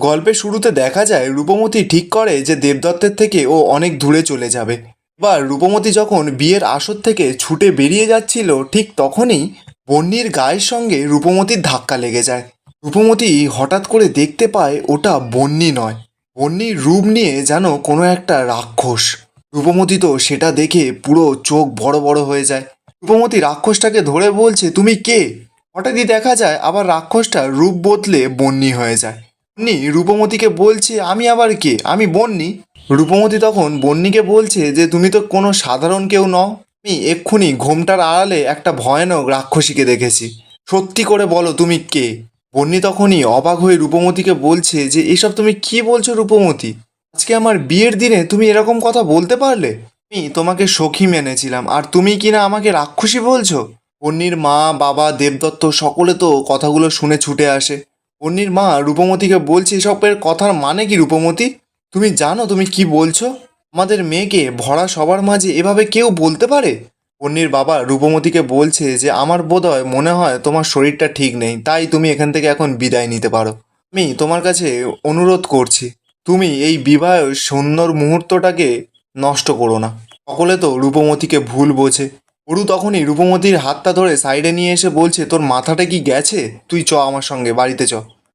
গল্পের শুরুতে দেখা যায় রূপমতি ঠিক করে যে দেবদত্তের থেকে ও অনেক দূরে চলে যাবে। এবার রূপমতি যখন বিয়ের আসর থেকে ছুটে বেরিয়ে যাচ্ছিল ঠিক তখনই বন্যির গায়ের সঙ্গে রূপমতির ধাক্কা লেগে যায়। রূপমতি হঠাৎ করে দেখতে পায় ওটা বন্যি নয়, বন্যির রূপ নিয়ে যেন কোনো একটা রাক্ষস। রূপমতি তো সেটা দেখে পুরো চোখ বড় বড় হয়ে যায়। রূপমতি রাক্ষসটাকে ধরে বলছে, তুমি কে? হঠাৎই দেখা যায় আবার রাক্ষসটার রূপ বদলে বন্যি হয়ে যায়। বন্যি রূপমতিকে বলছে, আমি আবার কে? আমি বন্যি। রূপমতি তখন বন্যিকে বলছে যে তুমি তো কোনো সাধারণ কেউ নও, আমি এক্ষুনি ঘোমটার আড়ালে একটা ভয়ানক রাক্ষসীকে দেখেছি। সত্যি করে বলো তুমি কে? বন্যি তখনই অবাক হয়ে রূপমতিকে বলছে যে এসব তুমি কি বলছো রূপমতি? আজকে আমার বিয়ের দিনে তুমি এরকম কথা বলতে পারলে? আমি তোমাকে সখী মেনেছিলাম আর তুমি কিনা আমাকে রাক্ষসী বলছো? বন্যির মা, বাবা, দেবদত্ত সকলে তো কথাগুলো শুনে ছুটে আসে। বন্যির মা রূপমতিকে বলছে, এসবের কথার মানে কি রূপমতি? তুমি জানো তুমি কি বলছো? আমাদের মেয়েকে ভরা সবার মাঝে এভাবে কেউ বলতে পারে? বন্যির বাবা রূপমতিকে বলছে যে আমার বোধহয় মনে হয় তোমার শরীরটা ঠিক নেই, তাই তুমি এখান থেকে এখন বিদায় নিতে পারো। আমি তোমার কাছে অনুরোধ করছি, তুমি এই বিবাহের সুন্দর মুহূর্তটাকে নষ্ট করো না। সকলে তো রূপমতিকে ভুল বোঝে। অরু তখনই রূপমতির হাতটা ধরে সাইডে নিয়ে এসে বলছে, তোর মাথাটা কি গেছে? তুই চ আমার সঙ্গে বাড়িতে চ।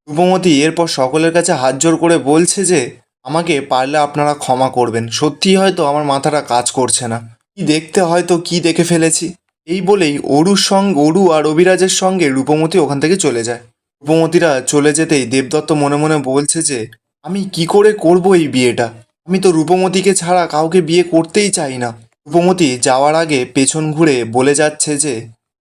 রূপমতি এরপর সকলের কাছে হাত জোড় করে বলছে যে আমাকে পারলে আপনারা ক্ষমা করবেন, সত্যিই হয়তো আমার মাথাটা কাজ করছে না, কি দেখতে হয়তো কি দেখে ফেলেছি। এই বলেই অরু আর অভিরাজের সঙ্গে রূপমতি ওখান থেকে চলে যায়। রূপমতিরা চলে যেতেই দেবদত্ত মনে মনে বলছে যে আমি কি করে করব এই বিয়েটা? আমি তো রূপমতিকে ছাড়া কাউকে বিয়ে করতেই চাই না। রূপমতি যাওয়ার আগে পেছন ঘুরে বলে যাচ্ছে যে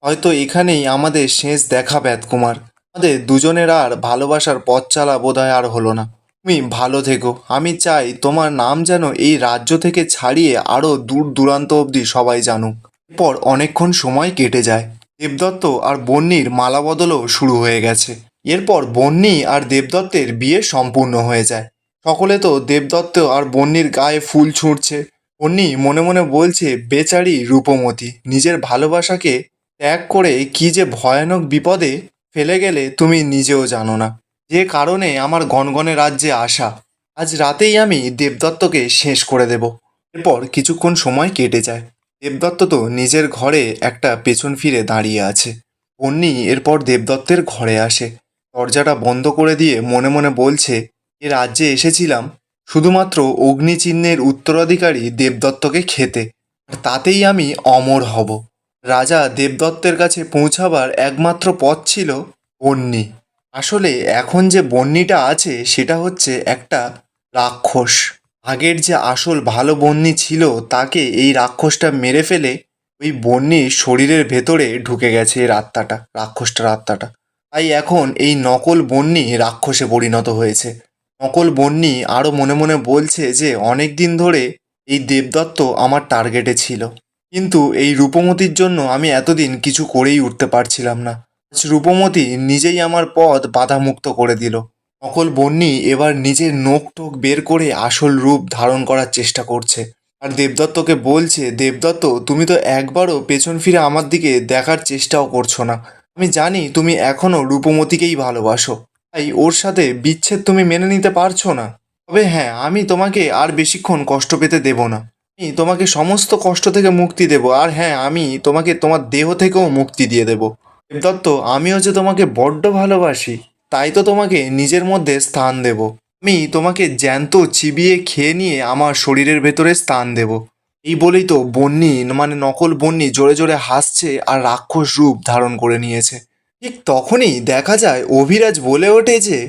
হয়তো এখানেই আমাদের শেষ দেখা কুমার, আমাদের দুজনের আর ভালোবাসার পথ চালা বোধহয় আর হলো না। তুমি ভালো থেকো, আমি চাই তোমার নাম যেন এই রাজ্য থেকে ছাড়িয়ে আরও দূর দূরান্ত অবধি সবাই জানুক। এরপর অনেকক্ষণ সময় কেটে যায়। দেবদত্ত আর বন্যির মালা বদলও শুরু হয়ে গেছে। এরপর বন্যি আর দেবদত্তের বিয়ে সম্পূর্ণ হয়ে যায়। সকলে তো দেবদত্ত আর বন্যির গায়ে ফুল ছুঁড়ছে। বন্যি মনে মনে বলছে, বেচারি রূপমতি নিজের ভালোবাসাকে ত্যাগ করে কি যে ভয়ানক বিপদে ফেলে গেলে তুমি নিজেও জানো না। যে কারণে আমার গনগনে রাজ্যে আসা, আজ রাতেই আমি দেবদত্তকে শেষ করে দেব। এরপর কিছুক্ষণ সময় কেটে যায়। দেবদত্ত তো নিজের ঘরে একটা পেছন ফিরে দাঁড়িয়ে আছে। বন্যি এরপর দেবদত্তের ঘরে আসে। দরজাটা বন্ধ করে দিয়ে মনে মনে বলছে, এ রাজ্যে এসেছিলাম শুধুমাত্র অগ্নিচিহ্নের উত্তরাধিকারী দেবদত্তকে খেতে, আর তাতেই আমি অমর হব। রাজা দেবদত্তের কাছে পৌঁছাবার একমাত্র পথ ছিল বন্যি। আসলে এখন যে বন্যিটা আছে সেটা হচ্ছে একটা রাক্ষস। আগের যে আসল ভালো বন্যি ছিল তাকে এই রাক্ষসটা মেরে ফেলে ওই বন্যির শরীরের ভেতরে ঢুকে গেছে এর আত্মাটা, রাক্ষসটার আত্মাটা। তাই এখন এই নকল বন্যি রাক্ষসে পরিণত হয়েছে। নকল বন্যি আরও মনে মনে বলছে যে অনেক দিন ধরে এই দেবদত্ত আমার টার্গেটে ছিল, কিন্তু এই রূপমতির জন্য আমি এতদিন কিছু করেই উঠতে পারছিলাম না। আজ রূপমতি নিজেই আমার পথ বাধামুক্ত করে দিল। নকল বন্যি এবার নিজের নোখ টোক বের করে আসল রূপ ধারণ করার চেষ্টা করছে। আর দেবদত্তকে বলছে, দেবদত্ত তুমি তো একবারও পেছন ফিরে আমার দিকে দেখার চেষ্টাও করছো না। আমি জানি তুমি এখনও রূপমতিকেই ভালোবাসো, তাই ওর সাথে বিচ্ছেদ তুমি মেনে নিতে পারছো না। তবে হ্যাঁ, আমি তোমাকে আর বেশিক্ষণ কষ্ট পেতে দেব না। আমি তোমাকে সমস্ত কষ্ট থেকে মুক্তি দেব, আর হ্যাঁ, আমি তোমাকে তোমার দেহ থেকেও মুক্তি দিয়ে দেব। দেবদত্ত, আমিও যে তোমাকে বড্ড ভালোবাসি, তাই তো তোমাকে নিজের মধ্যে স্থান দেব। আমি তোমাকে জ্যান্ত চিবিয়ে খেয়ে নিয়ে আমার শরীরের ভেতরে স্থান দেব। এই বলেই তো বন্যি মানে নকল বন্যি জোরে জোরে হাসছে আর রাক্ষস রূপ ধারণ করে নিয়েছে। ঠিক তখনই দেখা যায় অভিরাজ বলে ওঠে যে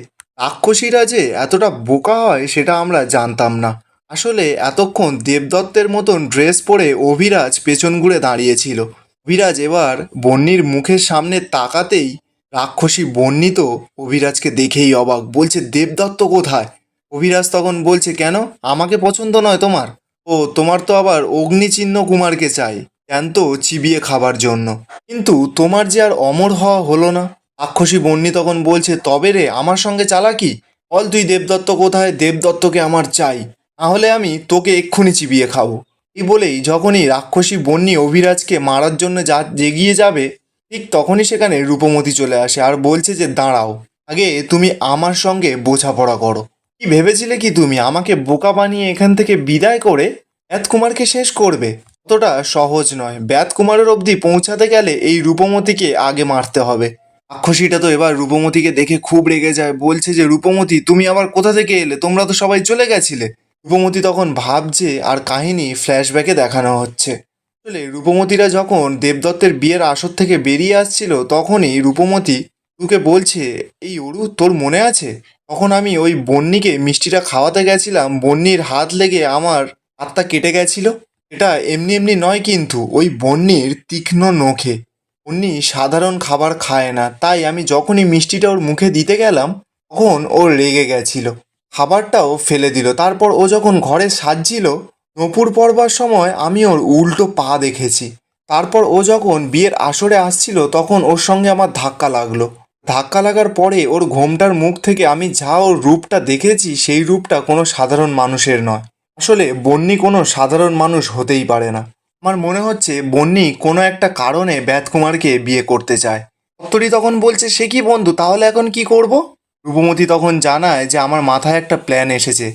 রাক্ষসীরা যে এতটা বোকা হয় সেটা আমরা জানতাম না। আসলে এতক্ষণ দেবদত্তের মতন ড্রেস পরে অভিরাজ পেছন ঘুরে দাঁড়িয়েছিল। অভিরাজ এবার বন্যির মুখের সামনে তাকাতেই রাক্ষসী বন্যি তো অভিরাজকে দেখেই অবাক, বলছে দেবদত্ত কোথায়? অভিরাজ তখন বলছে, কেন আমাকে পছন্দ নয় তোমার? ও তোমার তো আবার অগ্নিচিহ্ন কুমারকে চাই জ্যান্ত চিবিয়ে খাবার জন্য, কিন্তু তোমার যে আর অমর হওয়া হলো না। রাক্ষসী বন্যি তখন বলছে, তবে রে আমার সঙ্গে চালাকি? বল তুই দেবদত্ত কোথায়? দেবদত্তকে আমার চাই, নাহলে আমি তোকে এক্ষুনি চিবিয়ে খাবো। এই বলেই যখনই রাক্ষসী বন্যি অভিরাজকে মারার জন্য এগিয়ে যাবে, ঠিক তখনই সেখানে রূপমতি চলে আসে আর বলছে যে দাঁড়াও, আগে তুমি আমার সঙ্গে বোঝাপড়া করো। কি ভেবেছিলে কি তুমি আমাকে বোকা বানিয়ে এখান থেকে বিদায় করে ব্যাতকুমারকে শেষ করবে? অতটা সহজ নয়। ব্যাতকুমারের অবধি পৌঁছাতে গেলে এই রূপমতিকে আগে মারতে হবে। রাক্ষসীটা তো এবার রূপমতিকে দেখে খুব রেগে যায়, বলছে যে রূপমতি তুমি আবার কোথা থেকে এলে, তোমরা তো সবাই চলে গেছিলে। রূপমতি তখন ভাবছে আর কাহিনী ফ্ল্যাশব্যাকে দেখানো হচ্ছে। আসলে রূপমতিরা যখন দেবদত্তের বিয়ের আসর থেকে বেরিয়ে আসছিল তখনই রূপমতি অরুকে বলছে, এই অরু তোর মনে আছে তখন আমি ওই বন্নিকে মিষ্টিটা খাওয়াতে গেছিলাম, বন্নির হাত লেগে আমার হাতটা কেটে গেছিল। এটা এমনি এমনি নয় কিন্তু, ওই বন্নির তীক্ষ্ণ নখে। বন্নি সাধারণ খাবার খায় না, তাই আমি যখনই মিষ্টিটা ওর মুখে দিতে গেলাম তখন ও রেগে গেছিল, খাবারটাও ফেলে দিল। তারপর ও যখন ঘরে সাজছিল নূপুর পরবার সময় আমি ওর উল্টো পা দেখেছি। তারপর ও যখন বিয়ের আসরে আসছিল তখন ওর সঙ্গে আমার ধাক্কা লাগলো। ধাক্কা লাগার পরে ওর ঘোমটার মুখ থেকে আমি যা ওর রূপটা দেখেছি সেই রূপটা কোনো সাধারণ মানুষের নয়। আসলে বন্নি কোনো সাধারণ মানুষ হতেই পারে না। আমার মনে হচ্ছে বন্নি কোনো একটা কারণে ব্যাতকুমারকে বিয়ে করতে চায়। দত্তরি তখন বলছে, সে কি বন্ধু, তাহলে এখন কি করব? রূপমতি তখন জানায় যে আমার মাথায় একটা প্ল্যান এসেছে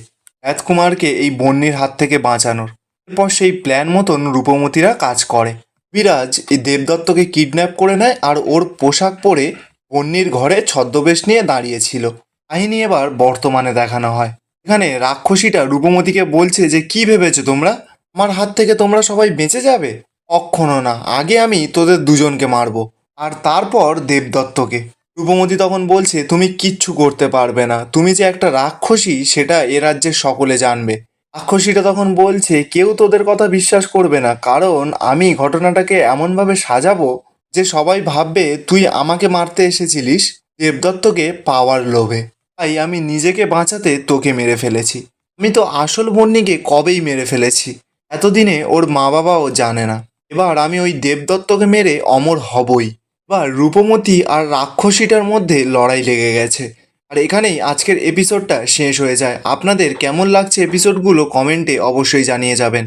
রাজকুমারকে এই বন্যির হাত থেকে বাঁচানোর। এরপর সেই প্ল্যান মতন রূপমতিরা কাজ করে। বিরাজ এই দেবদত্তকে কিডন্যাপ করে নেয় আর ওর পোশাক পরে বন্যির ঘরে ছদ্মবেশ নিয়ে দাঁড়িয়েছিল। কাহিনী এবার বর্তমানে দেখানো হয়। এখানে রাক্ষসীটা রূপমতিকে বলছে যে কি ভেবেছো তোমরা, আমার হাত থেকে তোমরা সবাই বেঁচে যাবে? কক্ষনো না, আগে আমি তোদের দুজনকে মারবো আর তারপর দেবদত্তকে। রূপমতি তখন বলছে, তুমি কিচ্ছু করতে পারবে না, তুমি যে একটা রাক্ষসী সেটা এ রাজ্যের সকলে জানবে। রাক্ষসীটা তখন বলছে, কেউ তোদের কথা বিশ্বাস করবে না, কারণ আমি ঘটনাটাকে এমনভাবে সাজাবো যে সবাই ভাববে তুই আমাকে মারতে এসেছিলিস দেবদত্তকে পাওয়ার লোভে, তাই আমি নিজেকে বাঁচাতে তোকে মেরে ফেলেছি। আমি তো আসল বন্নিকে কবেই মেরে ফেলেছি, এতদিনে ওর মা বাবাও জানে না। এবার আমি ওই দেবদত্তকে মেরে অমর হবই। বা রূপমতি আর রাক্ষসীটার মধ্যে লড়াই লেগে গেছে। আর এখানেই আজকের এপিসোডটা শেষ হয়ে যায়। আপনাদের কেমন লাগছে এপিসোডগুলো কমেন্টে অবশ্যই জানিয়ে যাবেন।